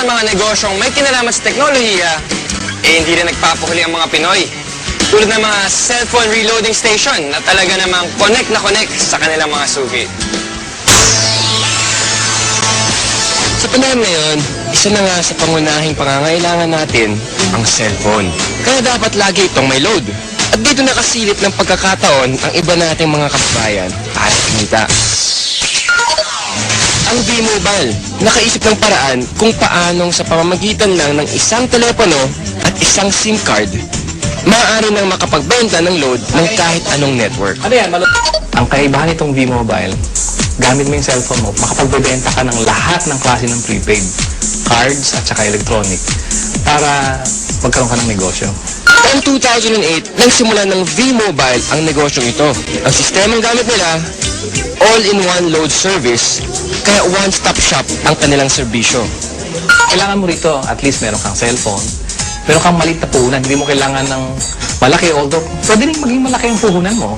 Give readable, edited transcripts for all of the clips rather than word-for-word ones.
sa mga negosyong may kinalaman sa teknolohiya, hindi rin nagpapahuli ang mga Pinoy. Tulad ng mga cellphone reloading station na talaga namang connect na connect sa kanilang mga suki. Sa panahon ngayon, isa na nga sa pangunahing pangangailangan natin ang cellphone. Kaya dapat lagi itong may load. At dito nakasilip ng pagkakataon ang iba nating mga kababayan para kumita. Ang V-Mobile, nakaisip ng paraan kung paanong sa pamamagitan lang ng isang telepono at isang SIM card, maaari nang makapagbenta ng load ng kahit anong network. Ano yan? Ang kaibahan nitong V-Mobile, gamit mo yung cellphone mo, makapagbebenta ka ng lahat ng klase ng prepaid, cards at saka electronic, para magkaroon ka ng negosyo. Taong 2008, nagsimula ng V-Mobile ang negosyong ito. Ang sistemang gamit nila, all-in-one load service, kaya one-stop shop ang kanilang serbisyo. Kailangan mo rito, at least meron kang cellphone, meron kang maliit na puhunan, hindi mo kailangan ng malaki, although pwede rin maging malaki ang puhunan mo.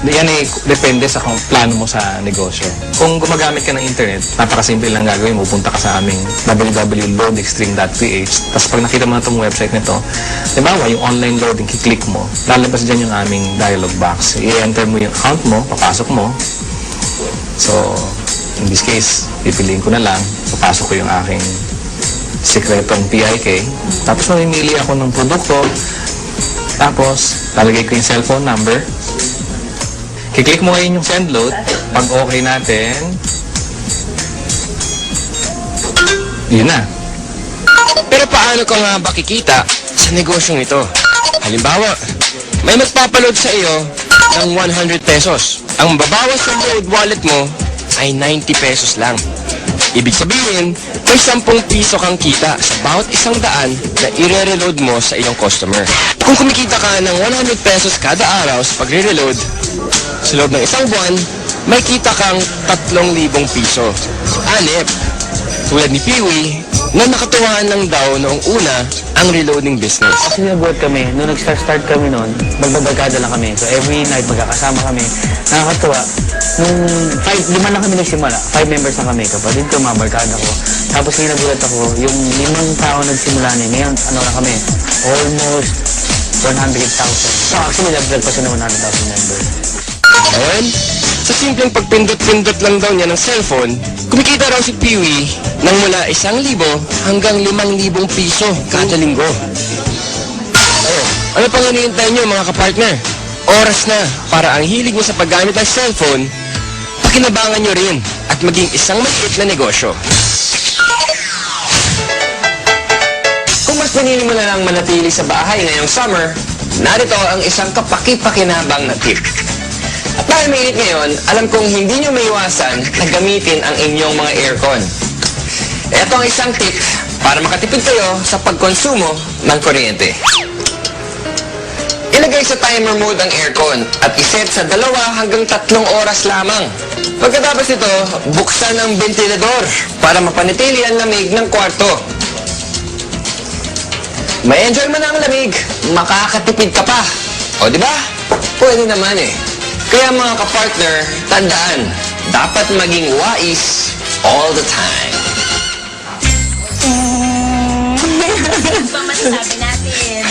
Yan depende sa kung plano mo sa negosyo. Kung gumagamit ka ng internet, napakasimple lang gagawin mo. Punta ka sa aming www.loadextreme.ph. Tapos pag nakita mo na itong website nito, diba, yung online loading, kiklik mo, lalabas dyan yung aming dialog box. I-enter mo yung account mo, papasok mo. So, in this case, pipiliin ko na lang, papasok ko yung aking sikretong PIK. Tapos mamimili ako ng produkto. Tapos, lalagay ko yung cellphone number. Kiklik mo ngayon yung send load. Pag okay natin, yun na. Pero paano ka nga ba kikita sa negosyong ito? Halimbawa, may magpapaload sa iyo ng 100 pesos. Ang babawas sa load wallet mo ay 90 pesos lang. Ibig sabihin, may 10 piso kang kita sa bawat 100 na i-reload mo sa iyong customer. Kung kumikita ka ng 100 pesos kada araw sa pagre-reload, sa loob ng isang buwan, may kita kang 3,000 piso. Anip, tulad ni Peewee, na nakatuwaan lang daw noong una ang reloading business. Kasi nabuhat kami, nung nag-start kami noon, magbabarkada lang kami. So every night magkakasama kami. Nakakatuwa. Nung 5 na kami nagsimula, 5 members na kami. Kapatid ko, mga barkada ko. Tapos ngayon nagulat ako, yung 5 tao nagsimula niya. Ngayon, ano na kami? Almost 100,000. So actually, nag-vlog pa siya ng 100,000 members. Ngayon, sa simpleng pagpindot-pindot lang daw niya ng cellphone, kumikita raw si Peewee ng mula 1,000 hanggang 5,000 piso kada linggo. Ano pang hinihintay niyo mga kapartner? Oras na para ang hilig mo sa paggamit ng cellphone, pakinabangan niyo rin at maging isang maliit na negosyo. Kung mas pinili mo na lang manatili sa bahay ngayong summer, narito ang isang kapaki-pakinabang na tip. At dahil mainit ngayon, alam kong hindi nyo maiwasan na gamitin ang inyong mga aircon. Ito ang isang tip para makatipid kayo sa pagkonsumo ng kuryente. Ilagay sa timer mode ang aircon at iset sa 2 hanggang 3 oras lamang. Pagkatapos ito, buksan ang ventilador para mapanatili ang lamig ng kwarto. May enjoy mo na ang lamig, makakatipid ka pa. O di ba? Pwede naman eh. Kaya mga kapartner, tandaan, dapat maging wais all the time. Ano ba masasabi natin?